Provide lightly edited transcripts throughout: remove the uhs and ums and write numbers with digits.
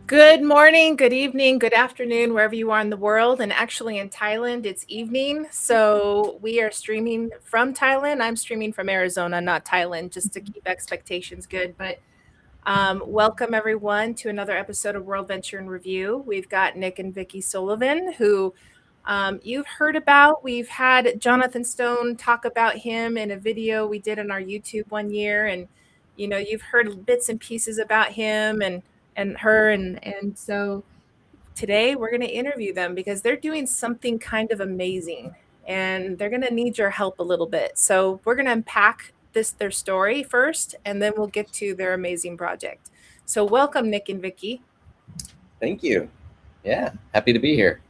Good morning, good evening, good afternoon, wherever you are in the world. And actually in Thailand, it's evening. So we are streaming from Thailand. I'm streaming from Arizona, not Thailand, just to keep expectations good. But welcome everyone to another episode of World Venture in Review. We've got Nick and Vicki Sullivan, who you've heard about. We've had Jonathan Stone talk about him in a video we did on our YouTube one year. And, you've heard bits and pieces about him and her. And so today we're going to interview them because they're doing something kind of amazing and they're going to need your help a little bit. So we're going to unpack their story first, and then we'll get to their amazing project. So welcome, Nick and Vicki. Thank you. Yeah, happy to be here.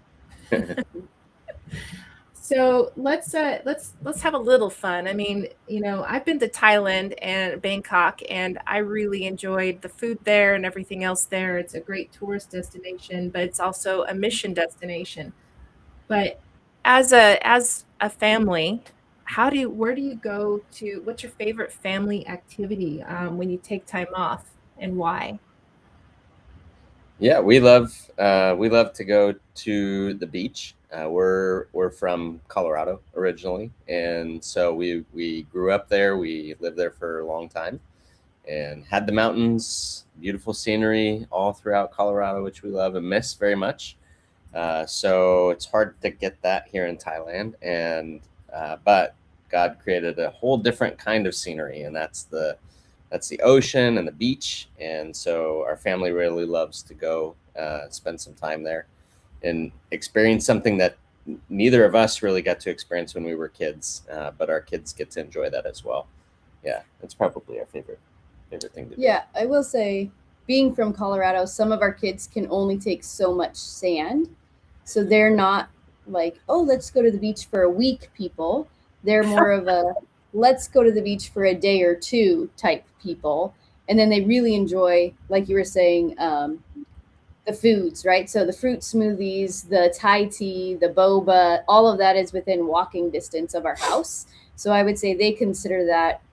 So let's have a little fun. I mean, I've been to Thailand and Bangkok, and I really enjoyed the food there and everything else there. It's a great tourist destination, but it's also a mission destination. But as a family, where do you go to? What's your favorite family activity when you take time off, and why? Yeah, we love to go to the beach. We're from Colorado originally, and so we grew up there. We lived there for a long time, and had the mountains, beautiful scenery all throughout Colorado, which we love and miss very much. So it's hard to get that here in Thailand, and but God created a whole different kind of scenery, and that's the ocean and the beach. And so our family really loves to go spend some time there and experience something that neither of us really got to experience when we were kids, but our kids get to enjoy that as well. Yeah, it's probably our favorite thing to do. Yeah, I will say, being from Colorado, some of our kids can only take so much sand. So they're not like, oh, let's go to the beach for a week people. They're more of a, let's go to the beach for a day or two type people. And then they really enjoy, like you were saying, the foods, right? So the fruit smoothies, the Thai tea, the boba, all of that is within walking distance of our house. So I would say they consider that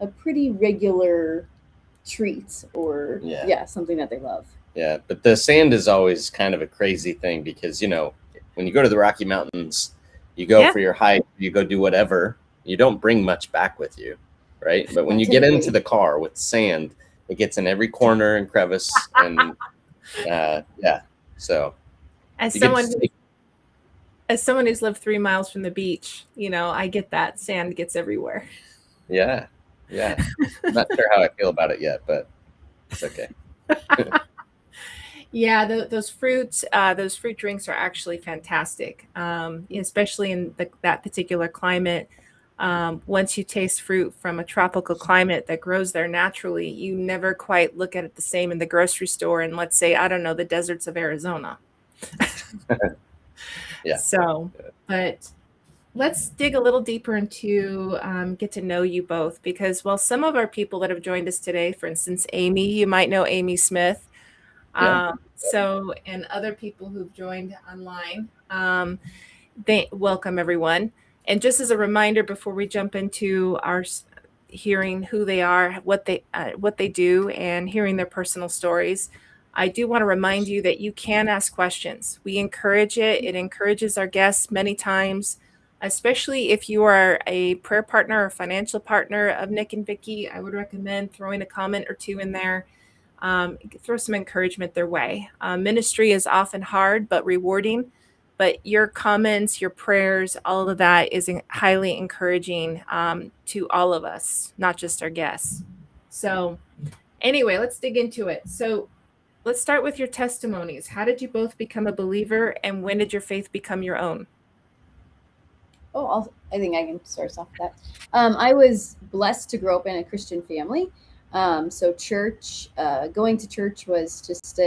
a pretty regular treat, or Yeah. something that they love. Yeah, but the sand is always kind of a crazy thing because, when you go to the Rocky Mountains, you go Yeah. for your hike, you go do whatever, you don't bring much back with you, right? But when you get into the car with sand, it gets in every corner and crevice, and yeah. So As you get someone to see, as someone who's lived 3 miles from the beach, I get that sand gets everywhere. yeah. I'm not sure how I feel about it yet, but it's okay. Yeah, those fruit drinks are actually fantastic, especially in that particular climate. Once you taste fruit from a tropical climate that grows there naturally, you never quite look at it the same in the grocery store. And let's say, I don't know, the deserts of Arizona. Yeah. So, but let's dig a little deeper into get to know you both, because, well, some of our people that have joined us today, for instance, Amy, you might know Amy Smith. Yeah. And other people who've joined online, they welcome everyone. And just as a reminder, before we jump into our hearing who they are, what they do, and hearing their personal stories, I do want to remind you that you can ask questions. We encourage it. It encourages our guests many times, especially if you are a prayer partner or financial partner of Nick and Vicki. I would recommend throwing a comment or two in there. Throw some encouragement their way. Ministry is often hard but rewarding, but your comments, your prayers, all of that is highly encouraging to all of us, not just our guests. So anyway, let's dig into it. So let's start with your testimonies. How did you both become a believer, and when did your faith become your own? Oh, I think I can start us off with that. I was blessed to grow up in a Christian family. So church, going to church was just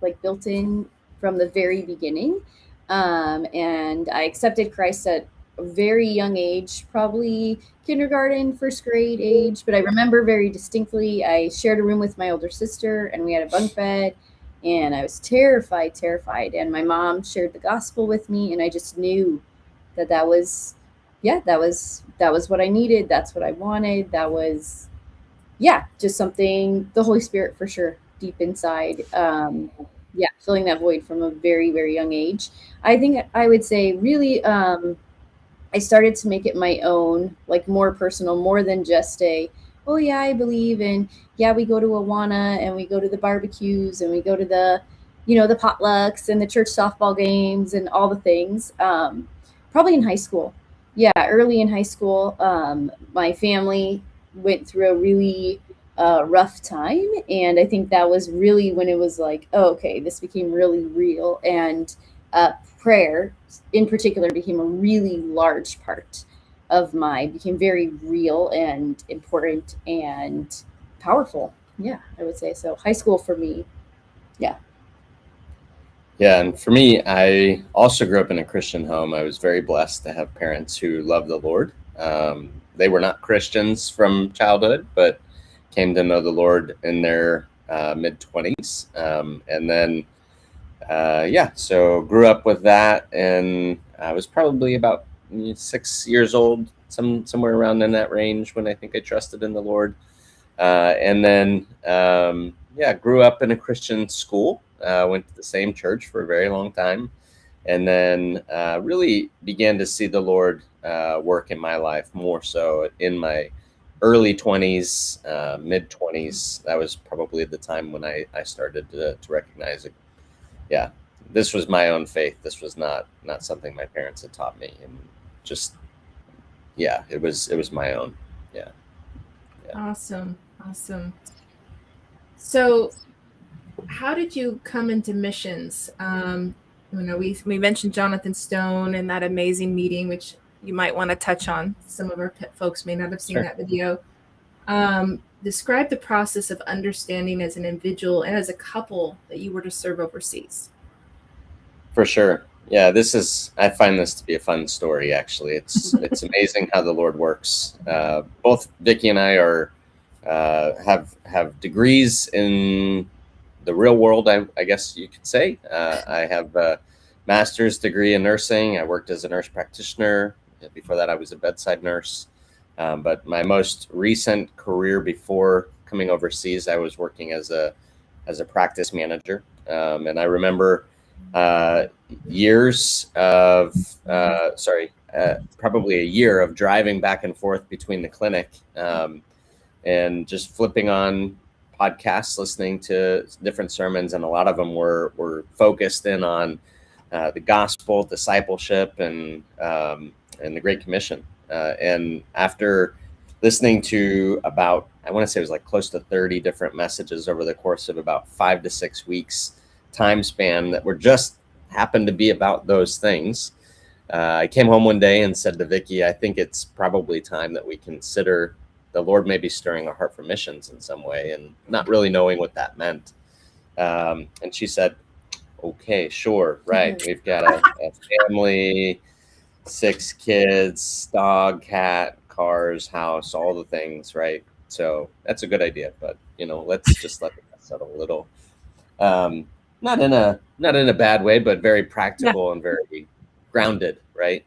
like built in from the very beginning. And I accepted Christ at a very young age, probably kindergarten, first grade age. But I remember very distinctly, I shared a room with my older sister, and we had a bunk bed. And I was terrified. And my mom shared the gospel with me, and I just knew that was what I needed. That's what I wanted. That was, just something the Holy Spirit for sure deep inside. Yeah, filling that void from a very, very young age. I think I would say really, I started to make it my own, like more personal, more than just oh yeah, I believe in, yeah, we go to Awana and we go to the barbecues and we go to the, the potlucks and the church softball games and all the things. Probably in high school. Yeah, early in high school, my family went through a really rough time. And I think that was really when it was like, oh, okay, this became really real. And prayer in particular became a really large part of became very real and important and powerful. Yeah, I would say so. High school for me. Yeah. Yeah, and for me, I also grew up in a Christian home. I was very blessed to have parents who loved the Lord. They were not Christians from childhood, but came to know the Lord in their mid-20s. And then, so grew up with that, and I was probably about 6 years old, somewhere around in that range when I think I trusted in the Lord. And then, grew up in a Christian school. Went to the same church for a very long time, and then really began to see the Lord work in my life more so in my early 20s, mid 20s. That was probably the time when I started to recognize it. Yeah, this was my own faith. This was not something my parents had taught me, and just it was my own. Yeah. Awesome. So how did you come into missions? We mentioned Jonathan Stone and that amazing meeting, which you might want to touch on. Some of our folks may not have seen that video. Describe the process of understanding as an individual and as a couple that you were to serve overseas. For sure. Yeah, I find this to be a fun story, actually. It's amazing how the Lord works. Both Vicki and I have degrees in the real world, I guess you could say. I have a master's degree in nursing. I worked as a nurse practitioner. Before that, I was a bedside nurse. But my most recent career before coming overseas, I was working as a practice manager. And I remember probably a year of driving back and forth between the clinic and just flipping on podcasts, listening to different sermons, and a lot of them were focused in on the gospel, discipleship, and the Great Commission. And after listening to about, I want to say it was like close to 30 different messages over the course of about 5 to 6 weeks time span that were just happened to be about those things, I came home one day and said to Vicki, I think it's probably time that we consider the Lord maybe stirring our heart for missions in some way, and not really knowing what that meant. And she said, okay, sure. Right. We've got a family, 6 kids, dog, cat, cars, house, all the things. Right. So that's a good idea, but let's just let it settle a little. Not in a bad way, but very practical and very grounded. Right.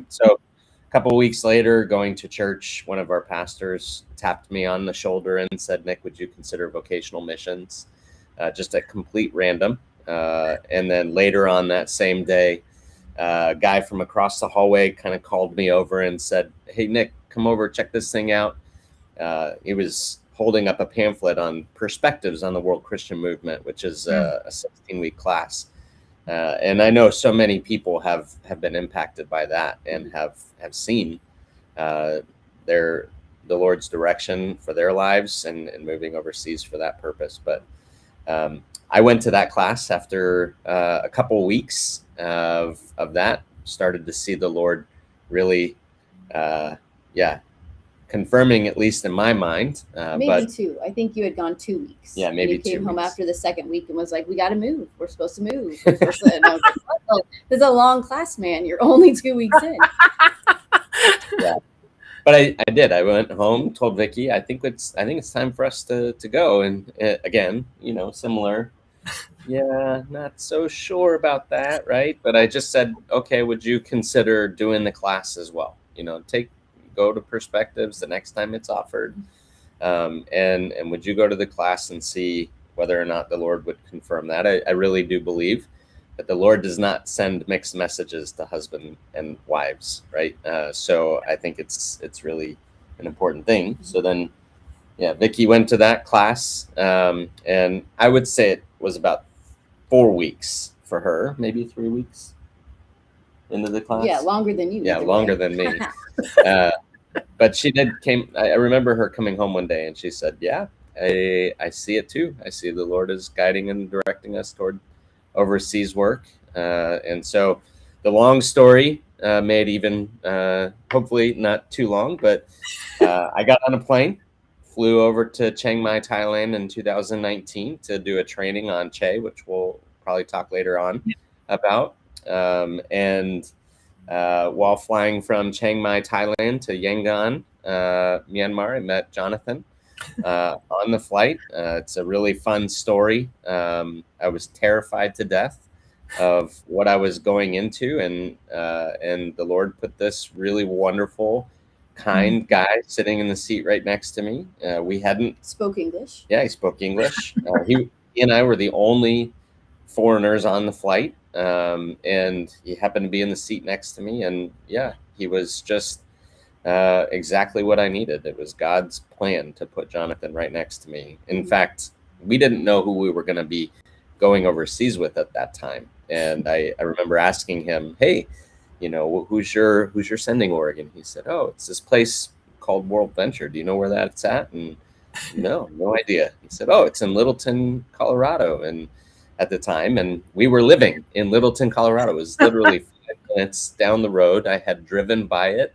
So a couple of weeks later, going to church, one of our pastors tapped me on the shoulder and said, Nick, would you consider vocational missions? Just at complete random. And then later on that same day, a guy from across the hallway kind of called me over and said, hey, Nick, come over, check this thing out. He was holding up a pamphlet on perspectives on the world Christian movement, which is a 16-week class. And I know so many people have been impacted by that and have seen the Lord's direction for their lives and moving overseas for that purpose. But I went to that class after a couple of weeks of that, started to see the Lord really, confirming, at least in my mind. Maybe 2. I think you had gone 2 weeks. Yeah, maybe 2 weeks. You came home after the second week and was like, we got to move. We're supposed to move. And I was like, oh, this is a long class, man. You're only 2 weeks in. Yeah. But I did. I went home, told Vicki, I think it's time for us to go. And again, similar. Yeah, not so sure about that, right? But I just said, okay, would you consider doing the class as well? Go to Perspectives the next time it's offered, and would you go to the class and see whether or not the Lord would confirm that. I really do believe that the Lord does not send mixed messages to husband and wives, right? So I think it's really an important thing. So then, yeah, Vicki went to that class, and I would say it was about 4 weeks for her, maybe 3 weeks into the class. Yeah, longer than you. Yeah, longer than me. But she came. I remember her coming home one day and she said, "Yeah, I see it too. I see the Lord is guiding and directing us toward overseas work." And so the long story made even hopefully not too long, but I got on a plane, flew over to Chiang Mai, Thailand in 2019 to do a training on Che, which we'll probably talk later on about. And while flying from Chiang Mai, Thailand to Yangon, Myanmar, I met Jonathan on the flight. It's a really fun story. I was terrified to death of what I was going into, and the Lord put this really wonderful, kind guy sitting in the seat right next to me. We hadn't spoke English. Yeah, he spoke English. He and I were the only foreigners on the flight, and he happened to be in the seat next to me, and yeah, he was just exactly what I needed. It was God's plan to put Jonathan right next to me. In fact, we didn't know who we were going to be going overseas with at that time, and I remember asking him, "Hey, who's your sending organ?" He said, "Oh, it's this place called WorldVenture. Do you know where that's at?" And no idea. He said, "Oh, it's in Littleton, Colorado." And at the time, and we were living in Littleton, Colorado. It was literally 5 minutes down the road. I had driven by it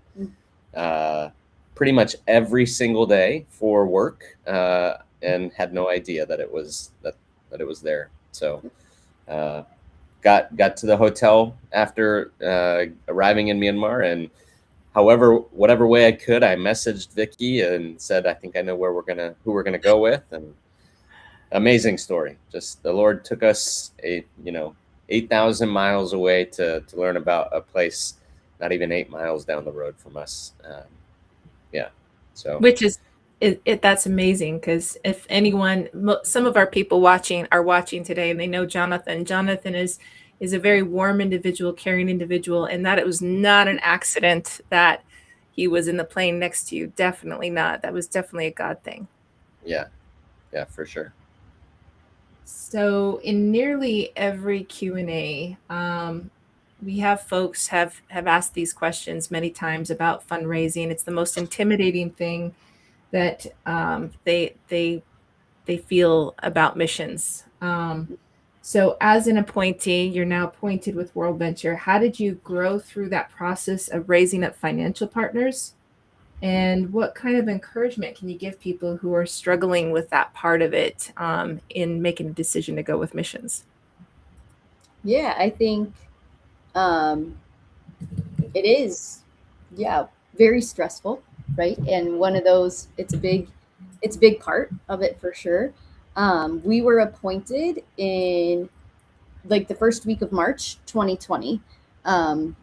pretty much every single day for work, and had no idea that it was that it was there. So got to the hotel after arriving in Myanmar, and whatever way I could, I messaged Vicki and said, "I think I know who we're gonna go with." And amazing story. Just the Lord took us 8,000 miles away to learn about a place not even 8 miles down the road from us. So which is that's amazing, because if anyone, some of our people are watching today, and they know Jonathan is a very warm individual, caring individual, and that it was not an accident that he was in the plane next to you. Definitely not. That was definitely a God thing. Yeah, for sure. So in nearly every Q&A, we have folks have asked these questions many times about fundraising. It's the most intimidating thing that they feel about missions. So as an appointee, you're now appointed with WorldVenture. How did you grow through that process of raising up financial partners? And what kind of encouragement can you give people who are struggling with that part of it in making a decision to go with missions? Yeah, I think it is, very stressful, right? And one of those, it's a big part of it for sure. We were appointed in like the first week of March 2020.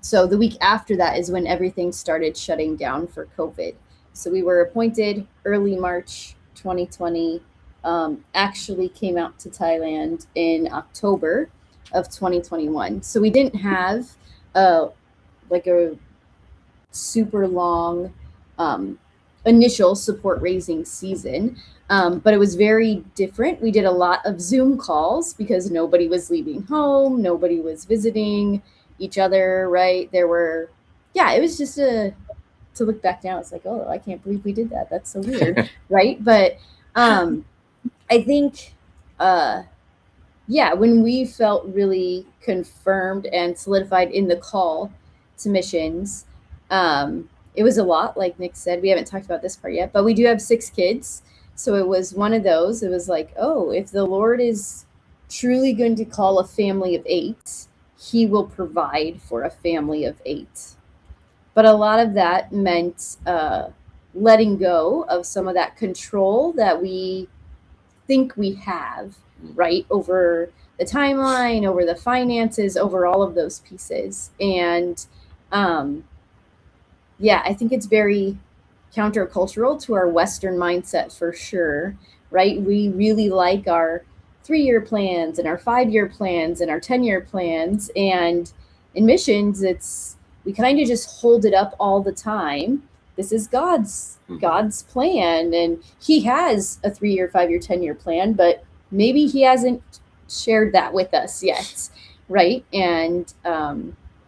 So the week after that is when everything started shutting down for COVID. So we were appointed early March 2020, actually came out to Thailand in October of 2021. So we didn't have like a super long initial support raising season. But it was very different. We did a lot of Zoom calls because nobody was leaving home. Nobody was visiting each other, right? It was just to look back now, it's like, oh, I can't believe we did that. That's so weird, right? But I think, when we felt really confirmed and solidified in the call to missions, it was a lot, like Nick said. We haven't talked about this part yet, but we do have 6 kids. So it was one of those. It was like, oh, if the Lord is truly going to call a family of 8, he will provide for a family of 8. But a lot of that meant letting go of some of that control that we think we have, right, over the timeline, over the finances, over all of those pieces. And I think it's very countercultural to our Western mindset for sure, right? We really like our 3-year plans and our 5-year plans and our 10-year plans. And in missions, we kind of just hold it up all the time. This is God's plan, and he has a 3-year, 5-year, 10-year plan, but maybe he hasn't shared that with us yet, right? And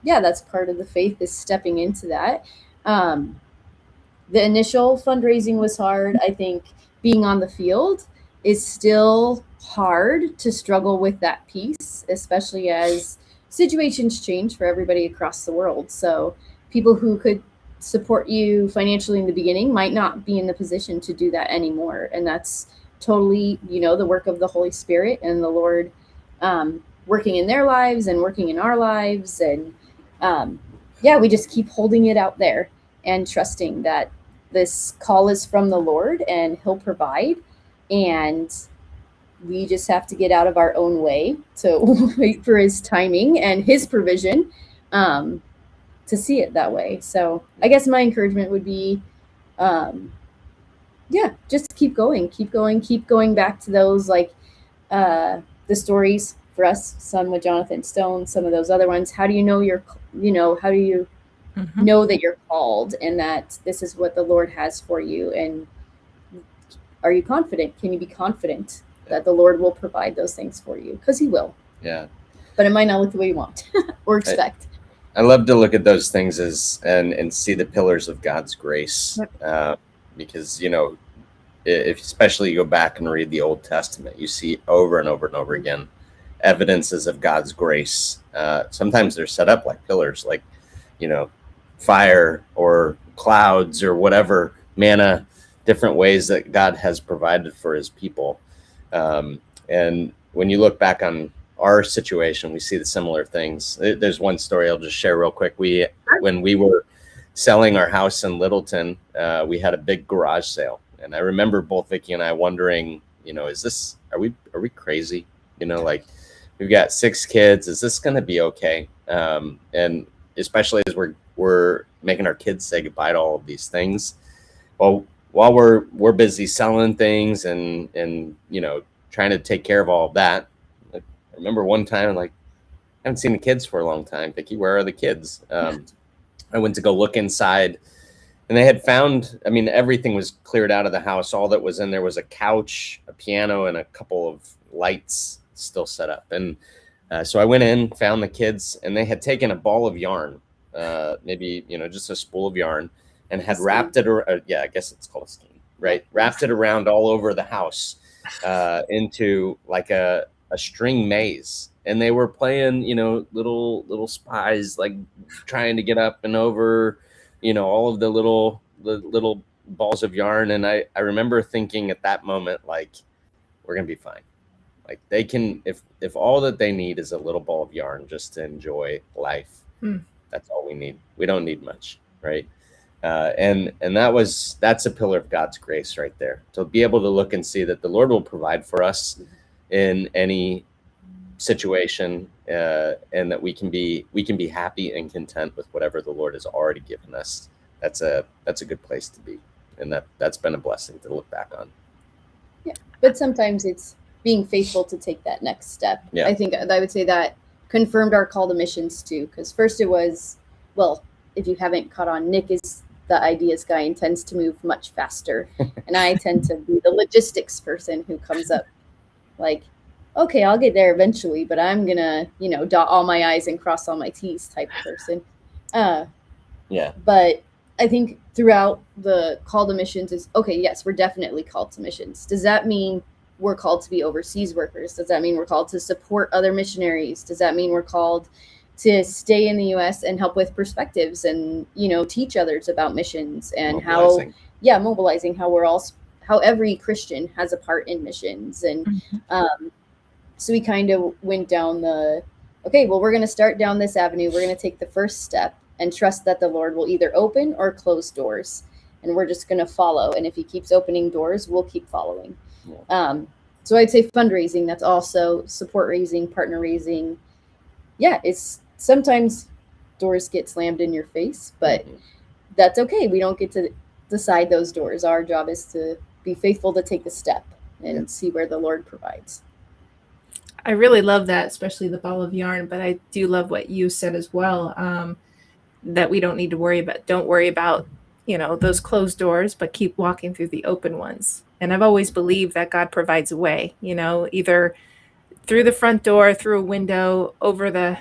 that's part of the faith, is stepping into that. The initial fundraising was hard. I think being on the field is still hard to struggle with that piece, especially as situations change for everybody across the world. So people who could support you financially in the beginning might not be in the position to do that anymore. And that's totally, the work of the Holy Spirit and the Lord working in their lives and working in our lives. And we just keep holding it out there and trusting that this call is from the Lord and he'll provide. And we just have to get out of our own way to wait for his timing and his provision to see it that way. So I guess my encouragement would be, just keep going back to those, like the stories for us, some with Jonathan Stone, some of those other ones. How do you know how do you know that you're called and that this is what the Lord has for you? And are you confident? Can you be confident that the Lord will provide those things for you? Because he will. Yeah. But it might not look the way you want or expect. I love to look at those things and see the pillars of God's grace. Yep. Because, if especially you go back and read the Old Testament, you see over and over and over again evidences of God's grace. Sometimes they're set up like pillars, like, fire or clouds or whatever, manna, different ways that God has provided for his people. And when you look back on our situation, we see the similar things. There's one story I'll just share real quick. When we were selling our house in Littleton, we had a big garage sale. And I remember both Vicki and I wondering, are we crazy? Like, we've got 6 kids. Is this going to be okay? And especially as we're making our kids say goodbye to all of these things. Well, while we're busy selling things and trying to take care of all of that, I remember one time, like, I haven't seen the kids for a long time. Vicki, where are the kids? I went to go look inside, and they had found, everything was cleared out of the house. All that was in there was a couch, a piano, and a couple of lights still set up. And so I went in, found the kids, and they had taken a ball of yarn, maybe, just a spool of yarn, and had wrapped it around, I guess it's called a skein, right? Wrapped it around all over the house into like a string maze. And they were playing, little spies, like trying to get up and over, all of the little balls of yarn. And I remember thinking at that moment, like, we're going to be fine. Like, they can, if all that they need is a little ball of yarn just to enjoy life, that's all we need. We don't need much, right? And that's a pillar of God's grace right there. To be able to look and see that the Lord will provide for us in any situation, and that we can be happy and content with whatever the Lord has already given us. That's a good place to be, and that's been a blessing to look back on. Yeah, but sometimes it's being faithful to take that next step. Yeah. I think I would say that confirmed our call to missions too, because first it was, well, if you haven't caught on, Nick is the ideas guy and tends to move much faster, and I tend to be the logistics person who comes up like, okay, I'll get there eventually, but I'm gonna, dot all my I's and cross all my T's type of person. But I think throughout the call to missions is, okay, yes, we're definitely called to missions. Does that mean we're called to be overseas workers? Does that mean we're called to support other missionaries? Does that mean we're called to stay in the U.S. and help with perspectives and, teach others about missions and mobilizing how every Christian has a part in missions. And so we kind of went down we're going to start down this avenue. We're going to take the first step and trust that the Lord will either open or close doors. And we're just going to follow. And if he keeps opening doors, we'll keep following. Yeah. So I'd say fundraising, that's also support raising, partner raising. Yeah, it's sometimes doors get slammed in your face, but that's okay. We don't get to decide those doors. Our job is to be faithful to take the step and see where the Lord provides. I really love that, especially the ball of yarn. But I do love what you said as well, that we don't need to don't worry about, those closed doors, but keep walking through the open ones. And I've always believed that God provides a way, either through the front door, through a window, over the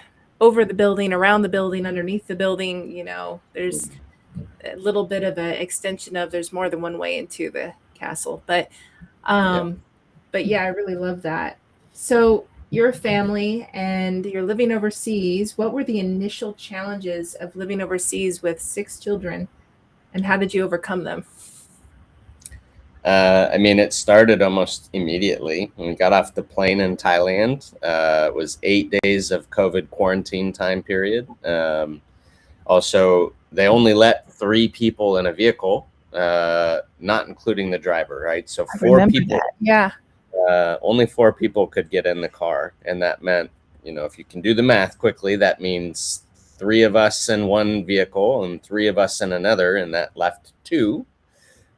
building, around the building, underneath the building. There's a little bit of an extension of there's more than one way into the castle. But yeah, I really love that. So you're a family and you're living overseas. What were the initial challenges of living overseas with 6 children, and how did you overcome them? It started almost immediately when we got off the plane in Thailand. It was 8 days of COVID quarantine time period. Also, they only let 3 people in a vehicle, not including the driver, right? So 4 people. That. Yeah. Only 4 people could get in the car, and that meant, if you can do the math quickly, that means 3 of us in one vehicle and 3 of us in another, and that left 2.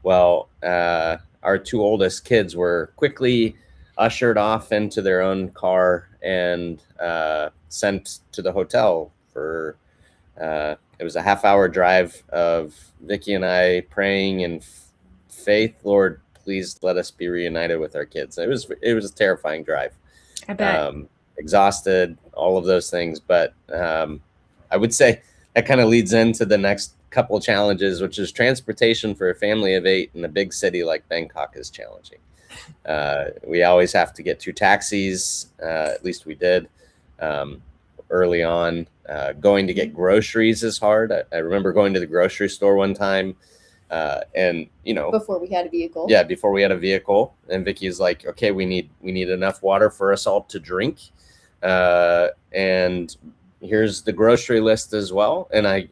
Well, our 2 oldest kids were quickly ushered off into their own car and sent to the hotel for, it was a half-hour drive of Vicki and I praying in faith, Lord, please let us be reunited with our kids. It was a terrifying drive. I bet. Exhausted, all of those things. But I would say that kind of leads into the next couple challenges, which is transportation for a family of 8 in a big city like Bangkok is challenging. We always have to get 2 taxis, at least we did early on. Going to get groceries is hard. I remember going to the grocery store one time, and before we had a vehicle. Yeah, before we had a vehicle, and Vicky's like, okay, we need enough water for us all to drink, and here's the grocery list as well. And I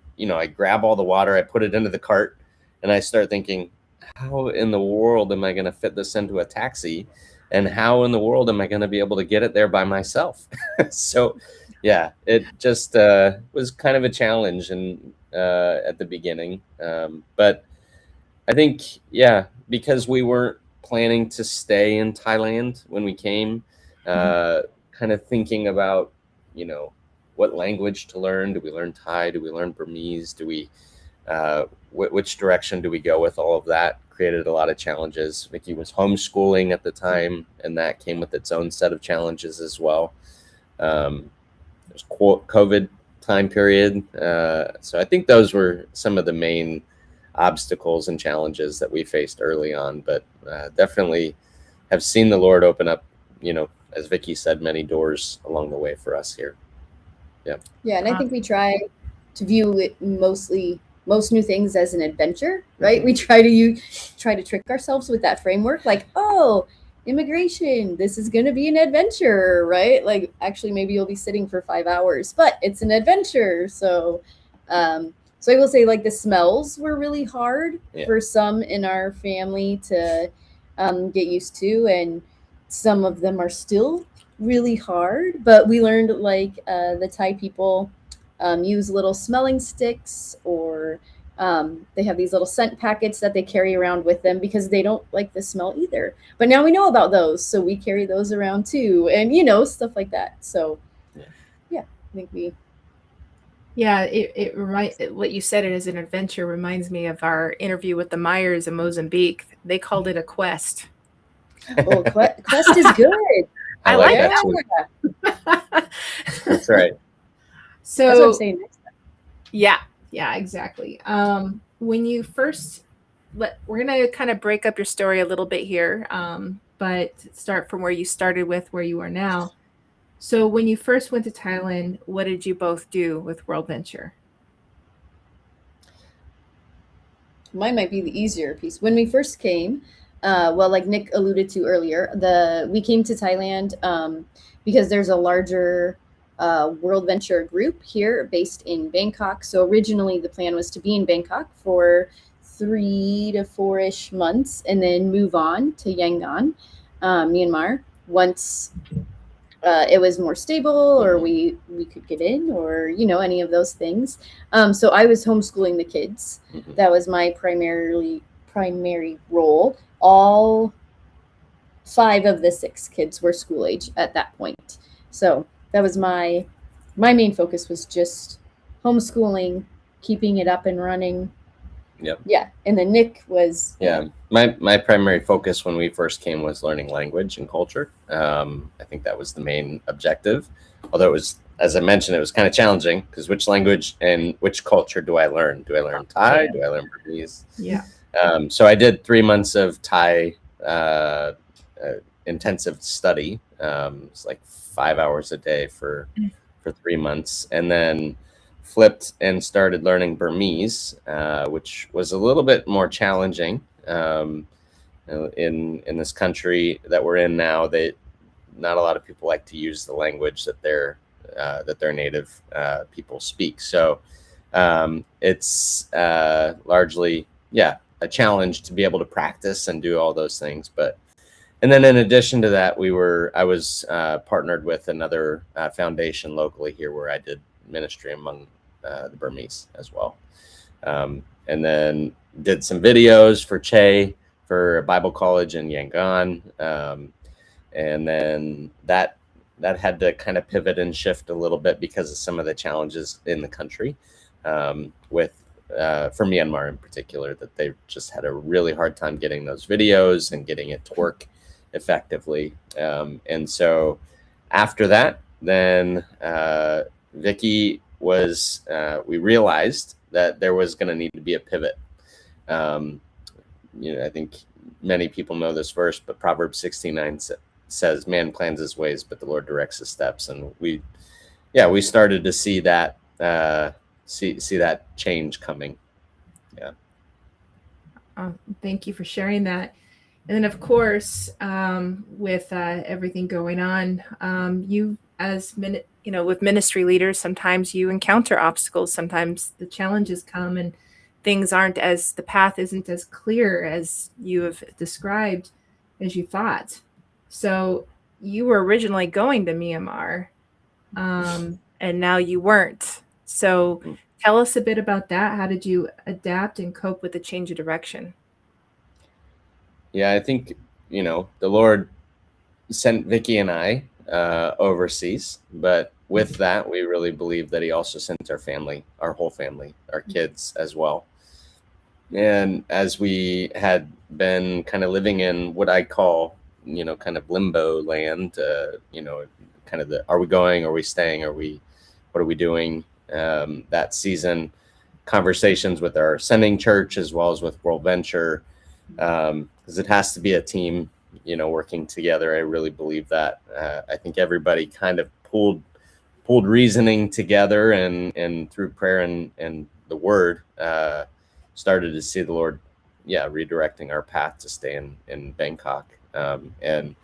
grab all the water, I put it into the cart, and I start thinking, how in the world am I going to fit this into a taxi, and how in the world am I going to be able to get it there by myself? So yeah, it just was kind of a challenge at the beginning, but I think, because we weren't planning to stay in Thailand when we came, kind of thinking about, what language to learn. Do we learn Thai? Do we learn Burmese? Do we, which direction do we go with all of that? Created a lot of challenges. Vicki was homeschooling at the time, and that came with its own set of challenges as well. There's COVID time period. So I think those were some of the main obstacles and challenges that we faced early on, but definitely have seen the Lord open up, as Vicki said, many doors along the way for us here. Yeah, and I think we try to view it most new things as an adventure, right? Mm-hmm. We try to trick ourselves with that framework, like, oh, immigration, this is going to be an adventure, right? Like, actually, maybe you'll be sitting for 5 hours, but it's an adventure. So I will say, like, the smells were really hard for some in our family to get used to, and some of them are still really hard. But we learned, like, the Thai people use little smelling sticks, or they have these little scent packets that they carry around with them because they don't like the smell either. But now we know about those, so we carry those around too, and stuff like that. So I think we. Yeah, it reminds, what you said, it as an adventure reminds me of our interview with the Myers in Mozambique. They called it a quest. Oh, quest is good. I like that too. That's right. So that's what I'm saying next time. Yeah, exactly. When you first, we're going to kind of break up your story a little bit here, but start from where you started with where you are now. So when you first went to Thailand, what did you both do with WorldVenture? Mine might be the easier piece. When we first came, like Nick alluded to earlier, we came to Thailand because there's a larger WorldVenture group here based in Bangkok. So originally the plan was to be in Bangkok for 3 to 4-ish months and then move on to Yangon, Myanmar, once it was more stable, or we could get in, or any of those things. So I was homeschooling the kids. That was my primary role. All 5 of the 6 kids were school age at that point. So that was my main focus, was just homeschooling, keeping it up and running. Yep. Yeah. And then Nick was my primary focus when we first came was learning language and culture. I think that was the main objective, although it was, as I mentioned, it was kind of challenging, because which language and which culture do I learn? Do I learn Thai? Do I learn Burmese? Yeah. So I did 3 months of Thai intensive study. It's like 5 hours a day for 3 months, and then flipped and started learning Burmese, which was a little bit more challenging. In this country that we're in now, not a lot of people like to use the language that their native people speak. So it's largely, a challenge to be able to practice and do all those things. And then in addition to that, I was partnered with another foundation locally here, where I did ministry among the Burmese as well. And then did some videos for Che for Bible College in Yangon. And then that had to kind of pivot and shift a little bit because of some of the challenges in the country, for Myanmar in particular, that they just had a really hard time getting those videos and getting it to work effectively. And so after that, then Vicki we realized that there was going to need to be a pivot. I think many people know this verse, but Proverbs 16:9 says, "Man plans his ways, but the Lord directs his steps." And we started to see that see that change coming. Yeah. Thank you for sharing that. And then, of course, with everything going on, you with ministry leaders, sometimes you encounter obstacles. Sometimes the challenges come and the path isn't as clear as you have described as you thought. So you were originally going to Myanmar, and now you weren't. So tell us a bit about that. How did you adapt and cope with the change of direction? Yeah, I think, the Lord sent Vicki and I overseas, but with that, we really believe that he also sent our whole family, our kids as well. And as we had been kind of living in what I call, kind of limbo land, kind of are we going, are we staying, what are we doing? That season, conversations with our sending church as well as with WorldVenture, because it has to be a team, working together. I really believe that. I think everybody kind of pulled reasoning together, and through prayer and the word, started to see the Lord, redirecting our path to stay in Bangkok. And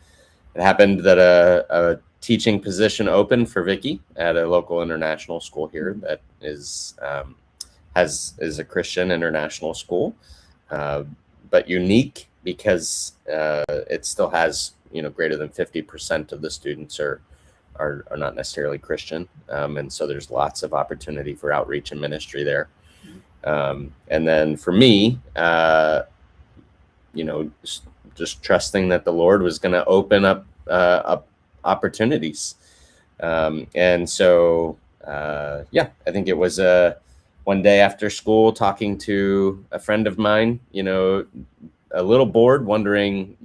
it happened that a teaching position opened for Vicki at a local international school here that is a Christian international school, but unique because it still has greater than 50% of the students are not necessarily Christian, and so there's lots of opportunity for outreach and ministry there. And then for me, just trusting that the Lord was going to open up opportunities. And so, I think it was one day after school, talking to a friend of mine, a little bored, wondering,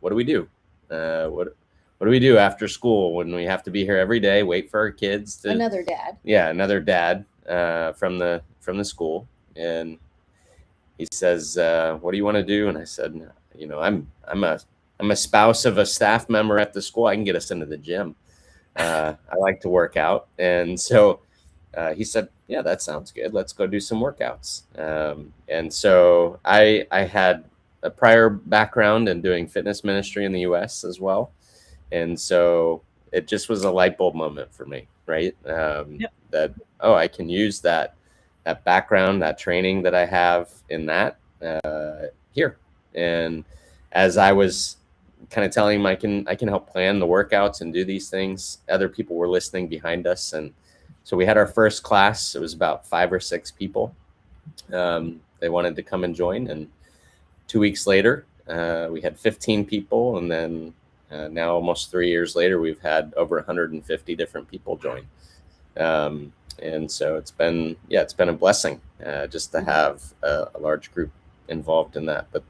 what do we do? What do we do after school when we have to be here every day, wait for our kids to... Another dad. Yeah, another dad from the school. And he says, what do you want to do? And I said, I'm a spouse of a staff member at the school. I can get us into the gym. I like to work out. And so he said, yeah, that sounds good. Let's go do some workouts. And so I had a prior background in doing fitness ministry in the US as well. And so it just was a light bulb moment for me, right? That, I can use that background, that training that I have in that here. And as I was kind of telling him I can help plan the workouts and do these things, other people were listening behind us. And so we had our first class. It was about 5 or 6 people. They wanted to come and join. And 2 weeks later, we had 15 people. And then Now, almost 3 years later, we've had over 150 different people join. And so it's been a blessing just to have a large group involved in that. But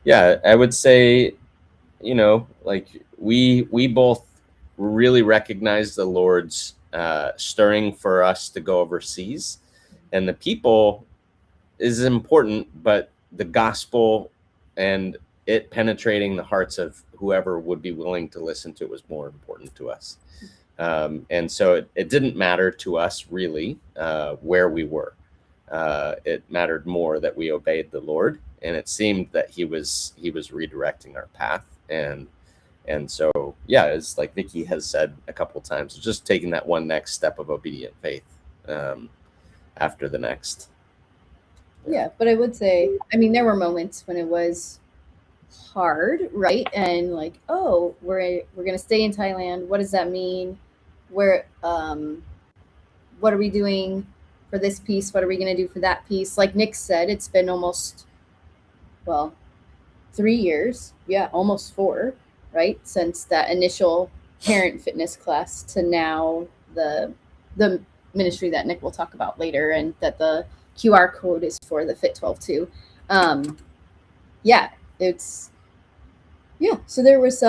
yeah, I would say, like we both really recognize the Lord's stirring for us to go overseas, and the people is important, but the gospel and it penetrating the hearts of whoever would be willing to listen to it was more important to us. And so it didn't matter to us really where we were. It mattered more that we obeyed the Lord, and it seemed that he was redirecting our path. And so, yeah, it's like Vicki has said a couple of times, just taking that one next step of obedient faith after the next. Yeah, but I would say, I mean, there were moments when it was hard, right? And like, oh, we're gonna stay in Thailand. What does that mean? What are we doing for this piece? What are we gonna do for that piece? Like Nick said, it's been almost 3 years, almost 4, right? Since that initial parent fitness class to now the ministry that Nick will talk about later, and that the QR code is for the Fit 12 too. So there was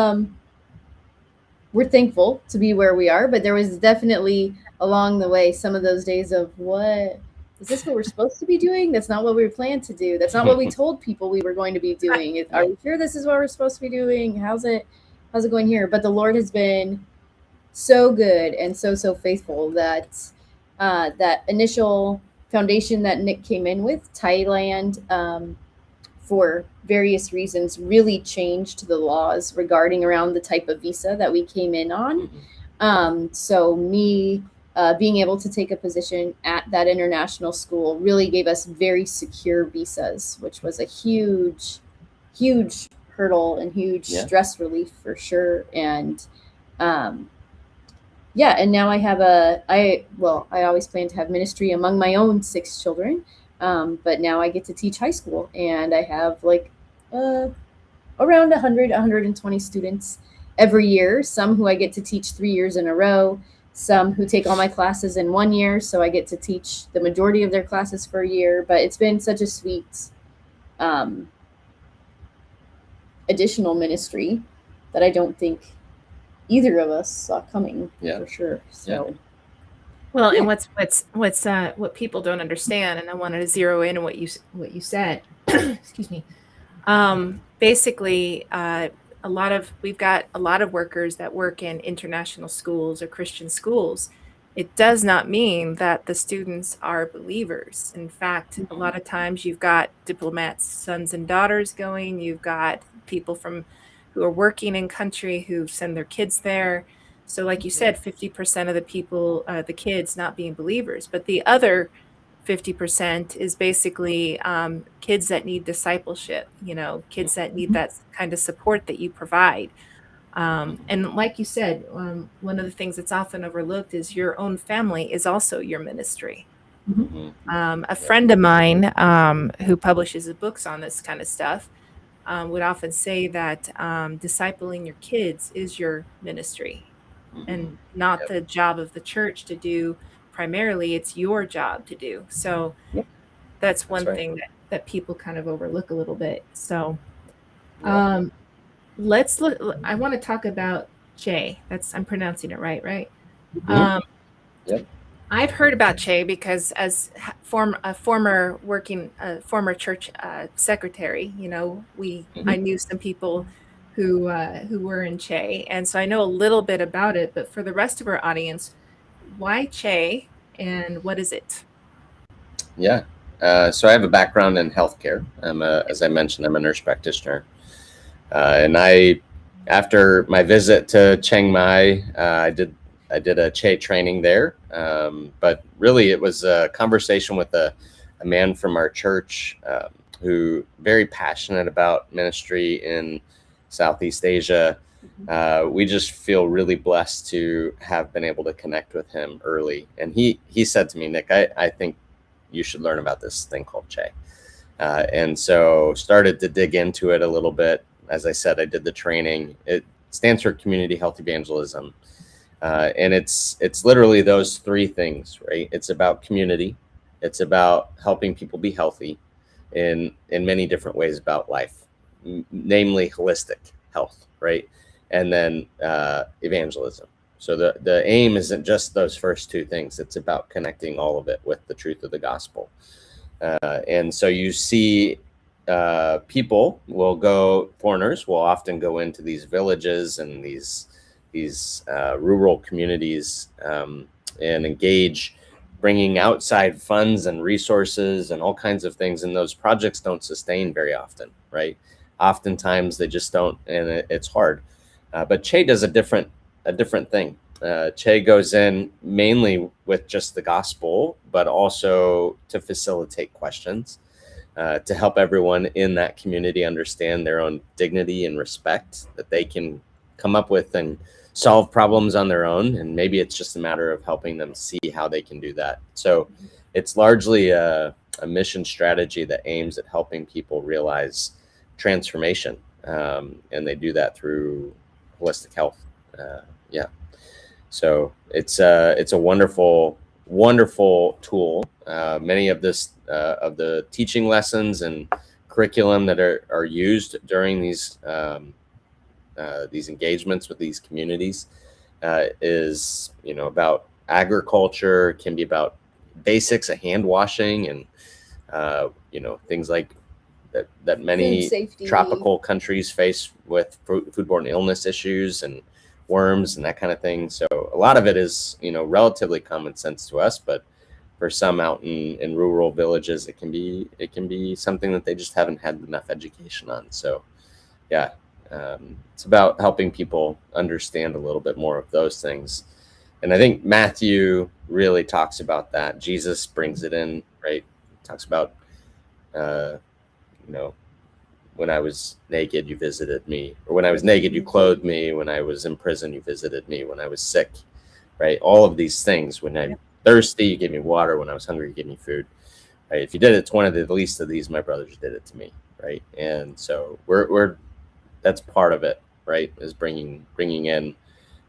we're thankful to be where we are, but there was definitely along the way some of those days of, what is this, what we're supposed to be doing? That's not what we were planned to do. That's not what we told people we were going to be doing. Are we sure this is what we're supposed to be doing? How's it going here? But the Lord has been so good and so faithful that that initial foundation that Nick came in with, Thailand, for various reasons, really changed the laws regarding around the type of visa that we came in on. So me being able to take a position at that international school really gave us very secure visas, which was a huge hurdle and huge stress relief for sure. And and now I have I always planned to have ministry among my own 6 children. But now I get to teach high school, and I have like around 120 students every year. Some who I get to teach 3 years in a row, some who take all my classes in 1 year. So I get to teach the majority of their classes for a year, but it's been such a sweet additional ministry that I don't think either of us saw coming for sure. So. Well, and what people don't understand, and I wanted to zero in on what you said. Excuse me. Basically, we've got a lot of workers that work in international schools or Christian schools. It does not mean that the students are believers. In fact, a lot of times you've got diplomats' sons and daughters going. You've got people who are working in country who send their kids there. So like you said, 50% of the people, the kids not being believers, but the other 50% is basically kids that need discipleship, kids that need that kind of support that you provide. And like you said, one of the things that's often overlooked is your own family is also your ministry. A friend of mine who publishes books on this kind of stuff would often say that discipling your kids is your ministry. And not the job of the church to do primarily. It's your job to do. So that's one thing that people kind of overlook a little bit. So let's look. I want to talk about Che. I'm pronouncing it right? I've heard about Che because as a former church secretary, I knew some people who were in Che, and so I know a little bit about it. But for the rest of our audience, why Che, and what is it? So I have a background in healthcare. As I mentioned, I'm a nurse practitioner, and after my visit to Chiang Mai, I did a Che training there. But really, it was a conversation with a man from our church who very passionate about ministry in Southeast Asia. We just feel really blessed to have been able to connect with him early. And he said to me, Nick, I think you should learn about this thing called Che. And so started to dig into it a little bit. As I said, I did the training. stands for Community Health Evangelism. And it's literally those three things, right? It's about community. It's about helping people be healthy in many different ways about life, namely holistic health, right? And then evangelism. So the aim isn't just those first two things. It's about connecting all of it with the truth of the gospel. And so you see foreigners will often go into these villages and these rural communities and engage, bringing outside funds and resources and all kinds of things. And those projects don't sustain very often, right? Oftentimes they just don't, and it's hard. But Che does a different thing. Che goes in mainly with just the gospel, but also to facilitate questions, to help everyone in that community understand their own dignity and respect that they can come up with and solve problems on their own. And maybe it's just a matter of helping them see how they can do that. So it's largely a mission strategy that aims at helping people realize transformation. And they do that through holistic health. So it's a wonderful tool. Many of the teaching lessons and curriculum that are used during these engagements with these communities is about agriculture, can be about basics of hand washing and things like that many tropical countries face with foodborne illness issues and worms and that kind of thing. So a lot of it is relatively common sense to us, but for some out in rural villages, it can be something that they just haven't had enough education on. So yeah, it's about helping people understand a little bit more of those things. And I think Matthew really talks about that. Jesus brings it in, right? Talks about when I was naked, you visited me, or when I was naked, you clothed me. When I was in prison, you visited me. When I was sick, right? All of these things. When I'm thirsty, you gave me water. When I was hungry, you gave me food. Right? If you did it to one of the least of these, my brothers did it to me, right? And so that's part of it, right? Is bringing in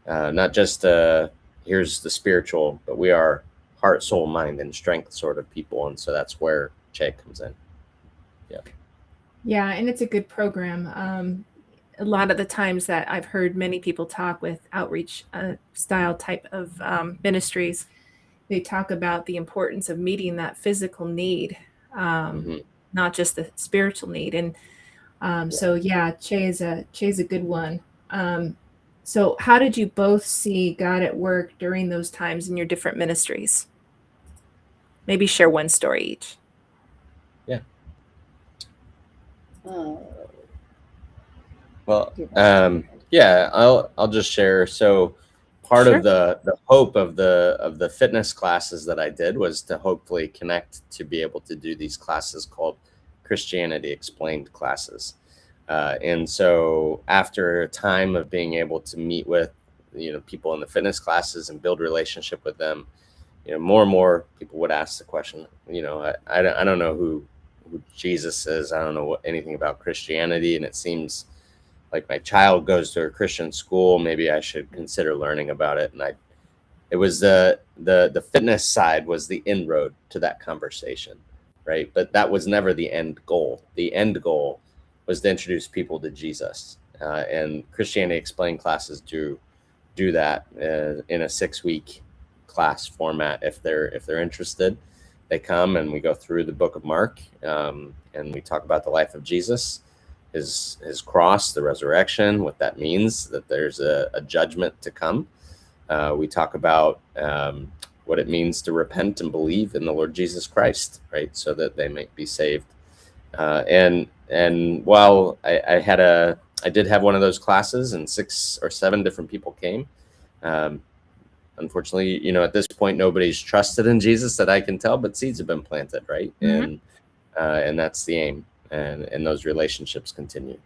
not just here's the spiritual, but we are heart, soul, mind, and strength sort of people, and so that's where Che comes in. Yeah, and it's a good program. A lot of the times that I've heard many people talk with outreach style type of ministries, they talk about the importance of meeting that physical need, not just the spiritual need. And so yeah, Che is a good one. So how did you both see God at work during those times in your different ministries? Maybe share one story each. Well, I'll just share. So part of the hope of the fitness classes that I did was to hopefully connect to be able to do these classes called Christianity Explained classes. And so after a time of being able to meet with people in the fitness classes and build relationship with them, more and more people would ask the question, I don't know who Jesus is. I don't know anything about Christianity, and it seems like my child goes to a Christian school. Maybe I should consider learning about it. And it was the fitness side was the inroad to that conversation, right? But that was never the end goal. The end goal was to introduce people to Jesus, and Christianity Explained classes do that in a 6-week class format. If they're interested, they come and we go through the book of Mark, and we talk about the life of Jesus, his cross, the resurrection, what that means, that there's a judgment to come. We talk about what it means to repent and believe in the Lord Jesus Christ, right? So that they might be saved. And while I did have one of those classes and 6 or 7 different people came, unfortunately, at this point, nobody's trusted in Jesus that I can tell, but seeds have been planted, right? Mm-hmm. And that's the aim, and those relationships continue.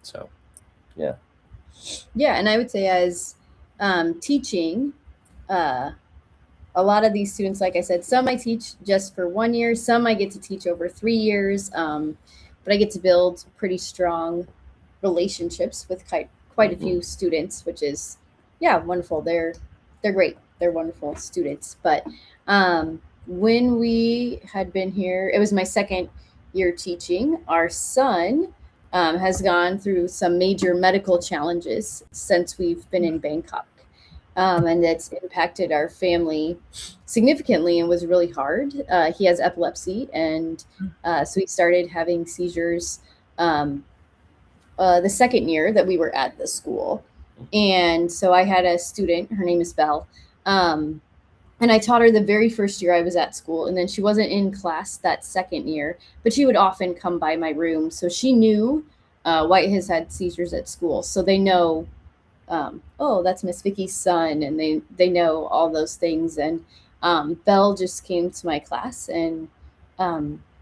So, yeah. Yeah, and I would say as teaching, a lot of these students, like I said, some I teach just for 1 year, some I get to teach over 3 years, but I get to build pretty strong relationships with quite quite a few students, which is, yeah, wonderful. They're great. They're wonderful students. But when we had been here, it was my second year teaching. Our son has gone through some major medical challenges since we've been in Bangkok. And that's impacted our family significantly and was really hard. He has epilepsy, and so he started having seizures the second year that we were at the school. And so I had a student, her name is Belle, and I taught her the very first year I was at school, and then she wasn't in class that second year, but she would often come by my room. So she knew White has had seizures at school, so they know, oh, that's Miss Vicki's son, and they know all those things. And Belle just came to my class, and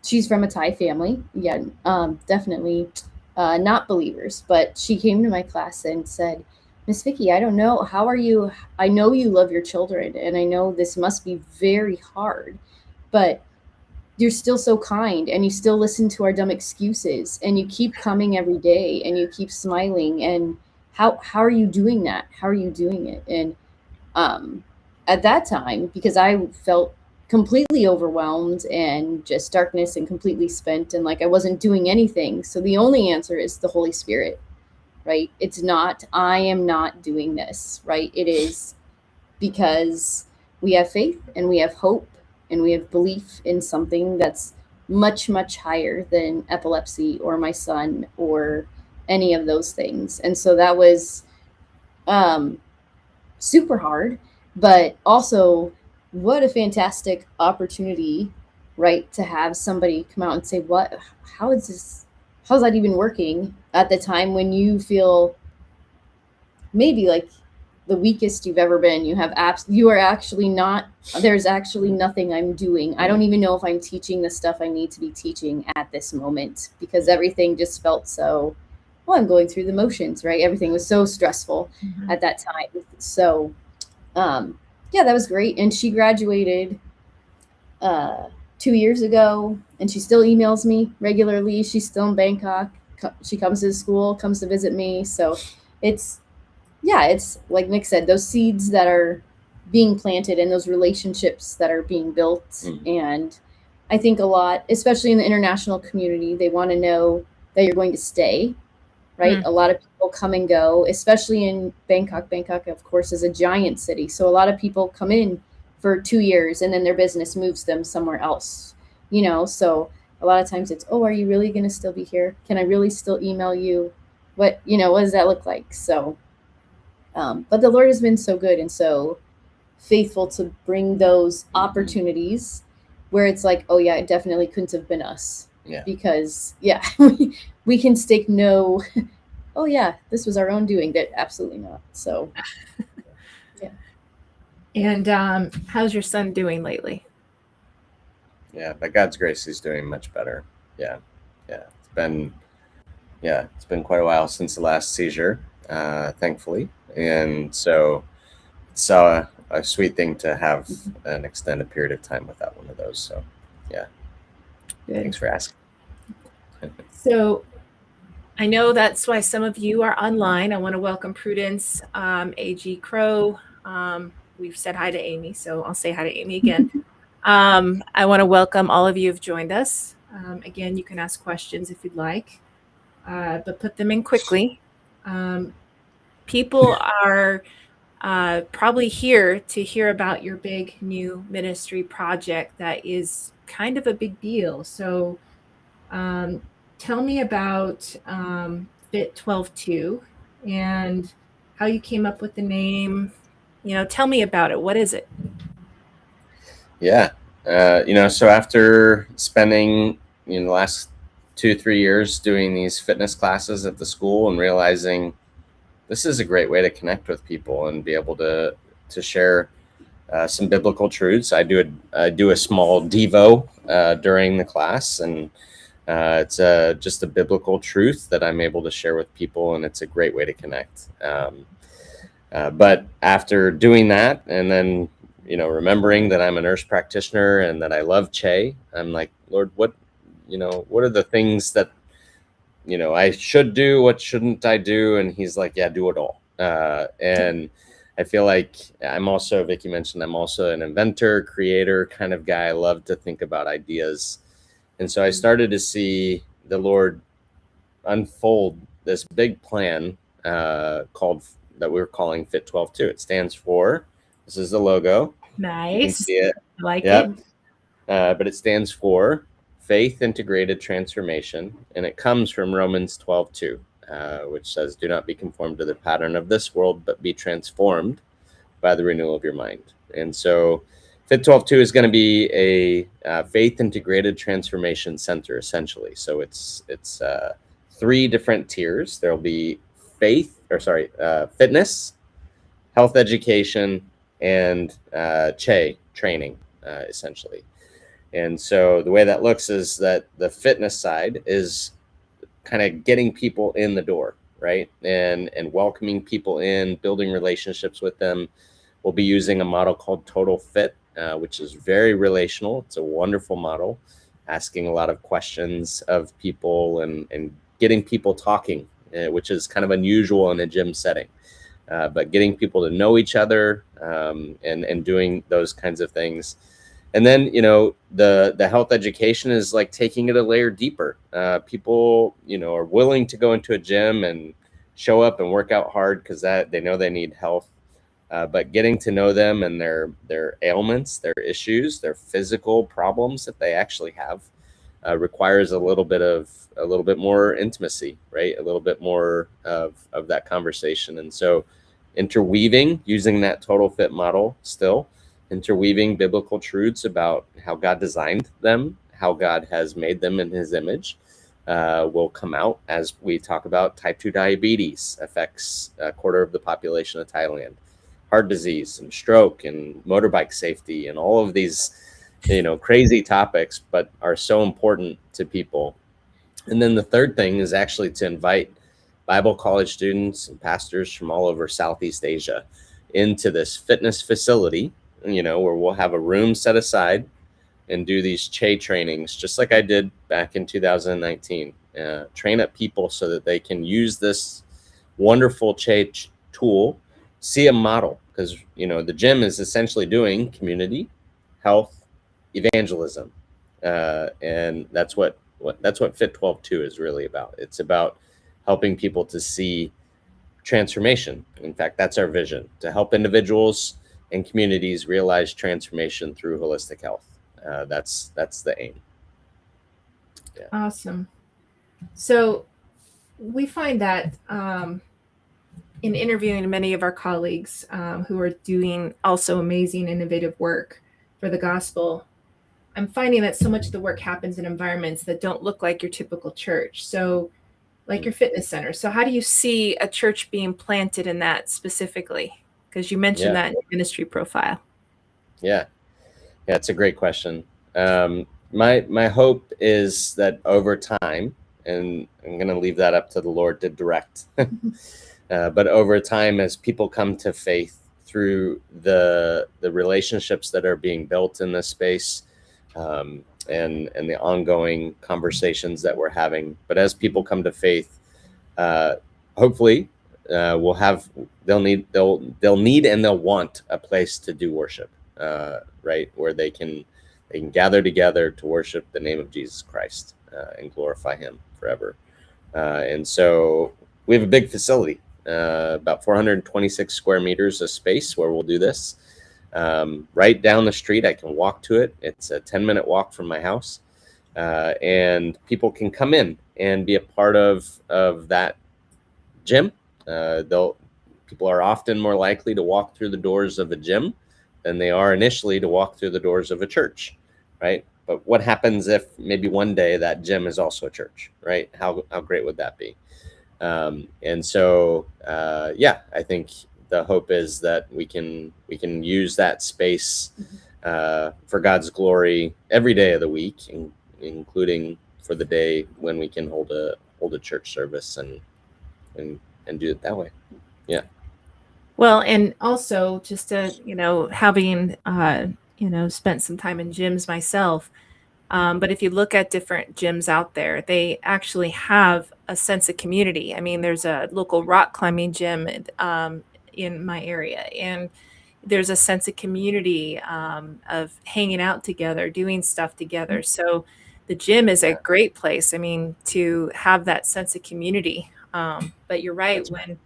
she's from a Thai family. Yeah, definitely not believers, but she came to my class and said, Miss Vicki, I don't know, how are you? I know you love your children, and I know this must be very hard, but you're still so kind, and you still listen to our dumb excuses, and you keep coming every day, and you keep smiling. And how are you doing that? How are you doing it? And at that time, because I felt completely overwhelmed and just darkness and completely spent, and like I wasn't doing anything. So the only answer is the Holy Spirit, right? It's not, I am not doing this, right? It is because we have faith and we have hope and we have belief in something that's much, much higher than epilepsy or my son or any of those things. And so that was super hard, but also what a fantastic opportunity, right? To have somebody come out and say, how's that even working at the time when you feel maybe like the weakest you've ever been. You are actually not, there's actually nothing I'm doing. I don't even know if I'm teaching the stuff I need to be teaching at this moment, because everything just felt so, well, I'm going through the motions, right? Everything was so stressful at that time. So, yeah, that was great. And she graduated 2 years ago, and she still emails me regularly. She's still in Bangkok. She comes to the school, comes to visit me. So it's like Nick said, those seeds that are being planted and those relationships that are being built. And I think a lot, especially in the international community, they want to know that you're going to stay, right? A lot of people come and go, especially in Bangkok. Bangkok, of course, is a giant city. So a lot of people come in for 2 years and then their business moves them somewhere else, so a lot of times it's, oh, are you really going to still be here? Can I really still email you? What does that look like? So, but the Lord has been so good and so faithful to bring those opportunities where it's like, oh yeah, it definitely couldn't have been us. Yeah. Because we can stake no, oh yeah, this was our own doing. That absolutely not. So, yeah. And how's your son doing lately? Yeah, by God's grace, he's doing much better. Yeah. It's been quite a while since the last seizure, thankfully, and so it's a sweet thing to have an extended period of time without one of those. So, yeah. Good. Thanks for asking. So I know that's why some of you are online. I want to welcome Prudence, AG Crow. We've said hi to Amy, so I'll say hi to Amy again. I want to welcome all of you who've joined us. Again, you can ask questions if you'd like, but put them in quickly. People are probably here to hear about your big new ministry project that is kind of a big deal. So tell me about Fit 12.2 and how you came up with the name. Tell me about it. What is it? Yeah. So after spending the last 2-3 years doing these fitness classes at the school and realizing this is a great way to connect with people and be able to share some biblical truths. I do a small Devo during the class, and it's just a biblical truth that I'm able to share with people, and it's a great way to connect. But after doing that, and then remembering that I'm a nurse practitioner and that I love Che, I'm like, Lord, what are the things that I should do, what shouldn't I do? And he's like, yeah, do it all. And I feel like I'm also, Vicki mentioned, I'm also an inventor, creator kind of guy. I love to think about ideas. And so I started to see the Lord unfold this big plan called, that we were calling Fit 12-2. It stands for, this is the logo. You can Nice. see it. I like Yep. it. But it stands for Faith Integrated Transformation, and it comes from Romans 12:2, which says, "Do not be conformed to the pattern of this world, but be transformed by the renewal of your mind." And so, Fit 12:2 is going to be a faith integrated transformation center, essentially. So it's 3 different tiers. There'll be fitness, health education, and training, essentially. And so the way that looks is that the fitness side is kind of getting people in the door, right? And welcoming people in, building relationships with them. We'll be using a model called Total Fit, which is very relational. It's a wonderful model, asking a lot of questions of people and getting people talking, which is kind of unusual in a gym setting. But getting people to know each other, and doing those kinds of things. And then, the health education is like taking it a layer deeper. People, are willing to go into a gym and show up and work out hard because that they know they need health. But getting to know them and their ailments, their issues, their physical problems that they actually have requires a little bit more intimacy, right? A little bit more of that conversation. And so interweaving, using that Total Fit model still, interweaving biblical truths about how God designed them, how God has made them in his image, will come out as we talk about type 2 diabetes affects a quarter of the population of Thailand, heart disease and stroke and motorbike safety and all of these, crazy topics, but are so important to people. And then the third thing is actually to invite Bible college students and pastors from all over Southeast Asia into this fitness facility, where we'll have a room set aside and do these Che trainings, just like I did back in 2019. Train up people so that they can use this wonderful Che tool, see a model, because, the gym is essentially doing community, health, evangelism. And that's what Fit 12-2 is really about. It's about helping people to see transformation. In fact, that's our vision, to help individuals and communities realize transformation through holistic health. That's the aim. Yeah. Awesome. So we find that in interviewing many of our colleagues who are doing also amazing, innovative work for the gospel, I'm finding that so much of the work happens in environments that don't look like your typical church. So like your fitness center. So how do you see a church being planted in that specifically? Because you mentioned that in your ministry profile. Yeah, it's a great question. My hope is that over time, and I'm going to leave that up to the Lord to direct, but over time, as people come to faith through the relationships that are being built in this space, and the ongoing conversations that we're having, but as people come to faith, hopefully they'll need and they'll want a place to do worship, right, where they can gather together to worship the name of Jesus Christ and glorify him forever. And so we have a big facility, about 426 square meters of space where we'll do this. Right down the street, I can walk to it. It's a 10-minute walk from my house, and people can come in and be a part of that gym. People are often more likely to walk through the doors of a gym than they are initially to walk through the doors of a church, right? But what happens if maybe one day that gym is also a church, right? How great would that be? And so, I think the hope is that we can use that space for God's glory every day of the week, including for the day when we can hold a church service and do it that way. Yeah. Well, and also just having spent some time in gyms myself, But if you look at different gyms out there, they actually have a sense of community. I mean, there's a local rock climbing gym in my area, and there's a sense of community of hanging out together, doing stuff together. So the gym is a great place, I mean, to have that sense of community. But you're right, when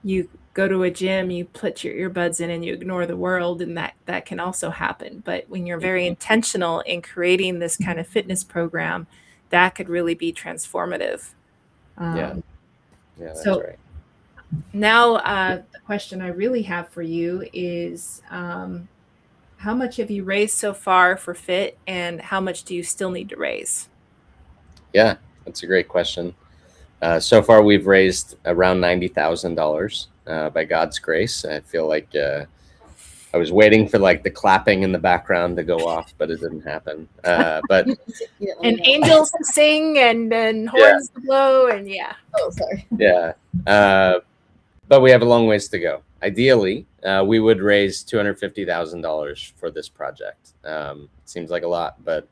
you go to a gym, you put your earbuds in and you ignore the world, and that can also happen. But when you're very intentional in creating this kind of fitness program, that could really be transformative. Yeah, that's so right. Now, the question I really have for you is, how much have you raised so far for FIT, and how much do you still need to raise? Yeah, that's a great question. So far, we've raised around $90,000 by God's grace. I feel like I was waiting for like the clapping in the background to go off, but it didn't happen. But and angels to sing and horns to blow, and Oh, sorry. Yeah, but we have a long ways to go. Ideally, we would raise $250,000 for this project. Seems like a lot, but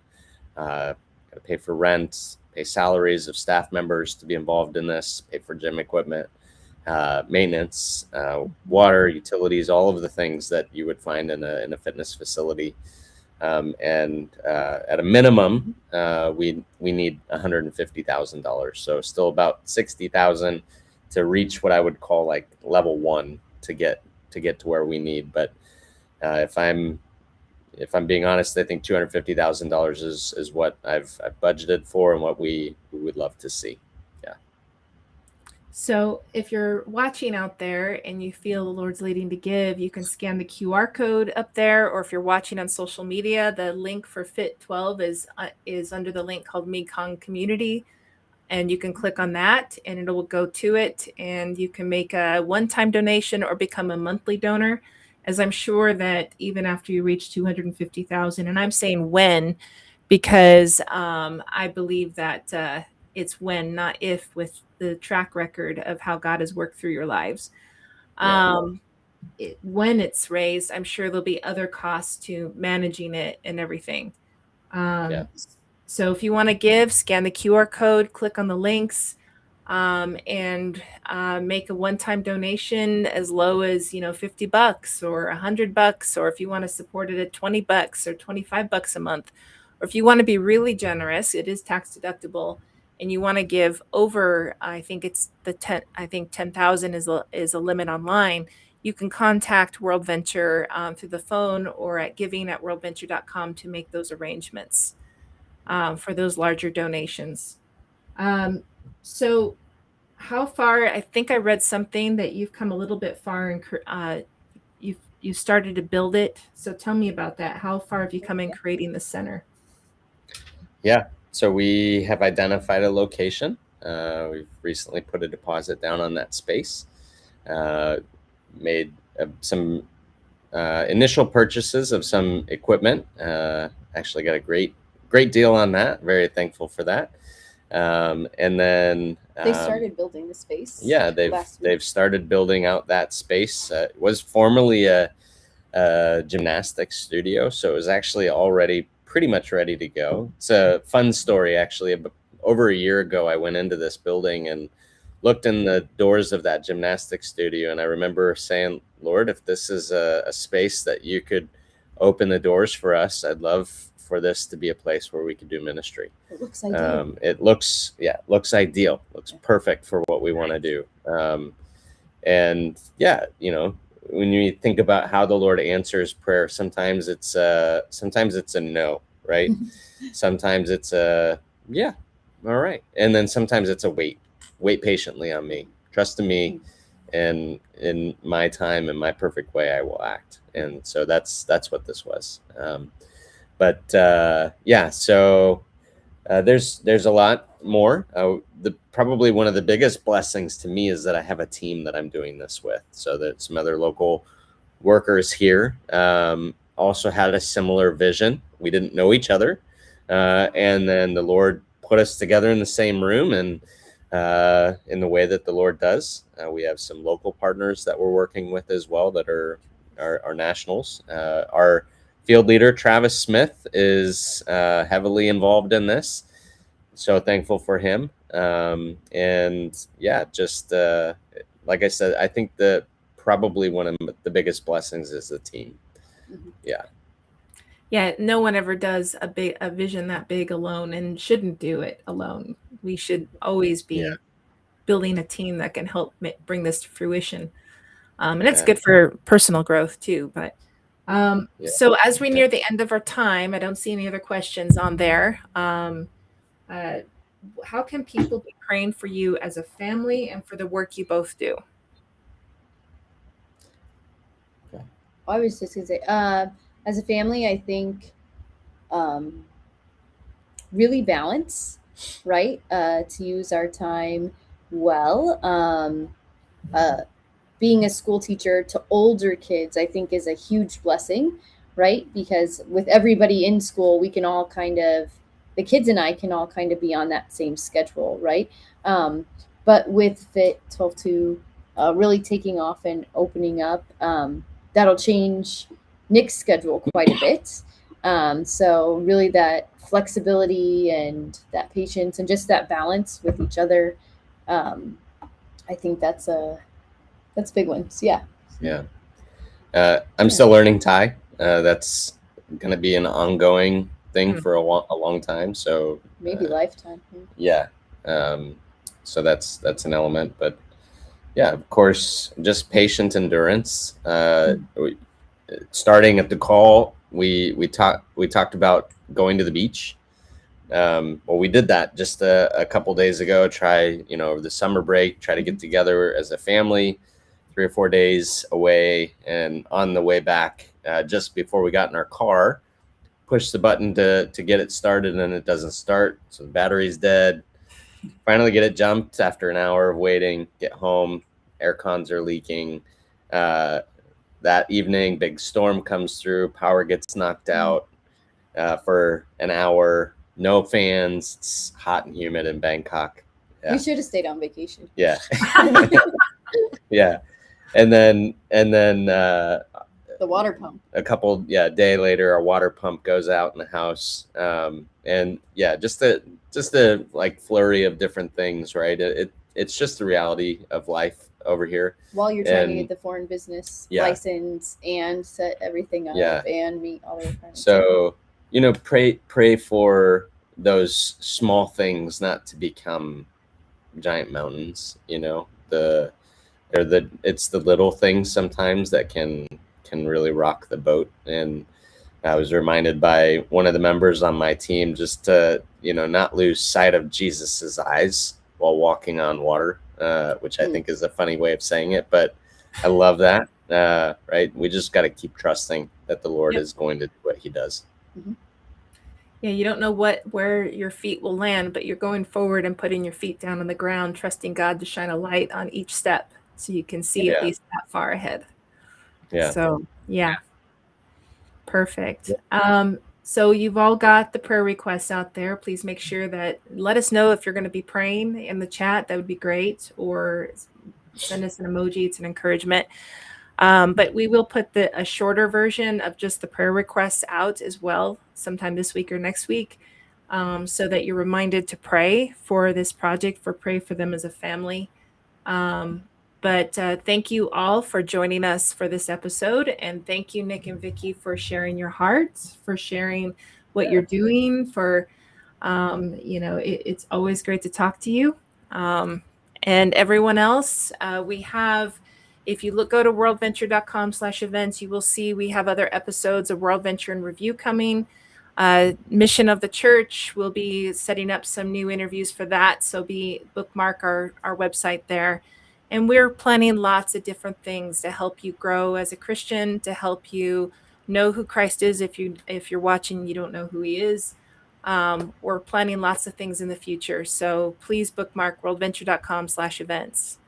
got to pay for rent, pay salaries of staff members to be involved in this, pay for gym equipment, maintenance, water, utilities, all of the things that you would find in a fitness facility. And at a minimum, we need $150,000. So still about $60,000 to reach what I would call like level 1 to get to where we need. But if I'm being honest, I think $250,000 is what I've budgeted for and what we would love to see. Yeah. So if you're watching out there and you feel the Lord's leading to give, you can scan the QR code up there, or if you're watching on social media, the link for Fit 12 is under the link called Mekong Community, and you can click on that and it will go to it, and you can make a one-time donation or become a monthly donor, as I'm sure that even after you reach 250,000, and I'm saying when, because I believe that it's when, not if, with the track record of how God has worked through your lives. When it's raised, I'm sure there'll be other costs to managing it and everything. So if you want to give, scan the QR code, click on the links, and make a one-time donation as low as $50 or $100, or if you want to support it at $20 or $25 a month, or if you want to be really generous, it is tax deductible, and you want to give over, I think it's 10,000 is a limit online. You can contact WorldVenture through the phone or at giving@worldventure.com to make those arrangements for those larger donations. So how far, I think I read something that you've come a little bit far and you started to build it. So tell me about that. How far have you come in creating the center? Yeah, so we have identified a location. We've recently put a deposit down on that space, made some initial purchases of some equipment. Actually got a great deal on that. Very thankful for that. And then they started building the space. Yeah, they've started building out that space. It was formerly a gymnastics studio, so it was actually already pretty much ready to go. It's a fun story, actually. Over a year ago, I went into this building and looked in the doors of that gymnastics studio, and I remember saying, Lord, if this is a space that you could open the doors for us, I'd love for this to be a place where we could do ministry. It looks ideal. It looks ideal. Looks perfect for what we want to do. And yeah, when you think about how the Lord answers prayer, sometimes it's a no, right? Sometimes it's a yeah, all right, and then sometimes it's a wait patiently on me, trust in me, and in my time and my perfect way I will act. And so that's what this was. So there's a lot more. Probably one of the biggest blessings to me is that I have a team that I'm doing this with. So that some other local workers here also had a similar vision. We didn't know each other, and then the Lord put us together in the same room, and in the way that the Lord does. We have some local partners that we're working with as well that are nationals. Our field leader Travis Smith is heavily involved in this. So thankful for him. And yeah, just like I said, I think that probably one of the biggest blessings is the team. Mhm. Yeah. Yeah, no one ever does a vision that big alone, and shouldn't do it alone. We should always be Yeah. building a team that can help bring this to fruition. And it's Yeah. good for personal growth too. But Yeah. so as we near the end of our time, I don't see any other questions on there. How can people be praying for you as a family and for the work you both do? I was just gonna say, as a family, I think um, really balance, right? To use our time well. Being a school teacher to older kids, I think, is a huge blessing, right? Because with everybody in school, we can all kind of, the kids and I can all kind of be on that same schedule, right? But with Fit 12-2 really taking off and opening up, that'll change Nick's schedule quite a bit. So really that flexibility and that patience and just that balance with each other, I think that's big ones. Yeah. Yeah. I'm still learning Thai. That's going to be an ongoing thing for a long time. So maybe lifetime. Yeah. So that's an element, but yeah, of course, just patient endurance. Starting at the call, we talked about going to the beach. Well, we did that just a couple days ago. Over the summer break, try to get together as a family, 3 or 4 days away, and on the way back, just before we got in our car, push the button to get it started, and it doesn't start, so the battery's dead. Finally get it jumped after an hour of waiting, get home, air cons are leaking. That evening, big storm comes through, power gets knocked out for an hour, no fans, it's hot and humid in Bangkok. Yeah. We should have stayed on vacation. Yeah. Yeah. And then the water pump. A couple day later, our water pump goes out in the house. And yeah, just a like flurry of different things, right? It's just the reality of life over here. While you're trying to get the foreign business license and set everything up and meet all the requirements. So, pray for those small things not to become giant mountains, it's the little things sometimes that can really rock the boat. And I was reminded by one of the members on my team just to, not lose sight of Jesus's eyes while walking on water, which I think is a funny way of saying it, but I love that. Right. We just got to keep trusting that the Lord is going to do what he does. Mm-hmm. Yeah. You don't know where your feet will land, but you're going forward and putting your feet down on the ground, trusting God to shine a light on each step so you can see at least that far ahead. Yeah. So, yeah. Perfect. So you've all got the prayer requests out there. Please make sure that let us know if you're going to be praying in the chat. That would be great. Or send us an emoji. It's an encouragement. But we will put a shorter version of just the prayer requests out as well sometime this week or next week, so that you're reminded to pray for this project, pray for them as a family. But thank you all for joining us for this episode. And thank you, Nick and Vicki, for sharing your hearts, for sharing what you're doing, it's always great to talk to you. And everyone else, if you go to worldventure.com/events, you will see we have other episodes of World Venture in Review coming. Mission of the Church, we'll be setting up some new interviews for that. So bookmark our website there. And we're planning lots of different things to help you grow as a Christian, to help you know who Christ is. If you're watching, and you don't know who he is. We're planning lots of things in the future. So please bookmark worldventure.com/events.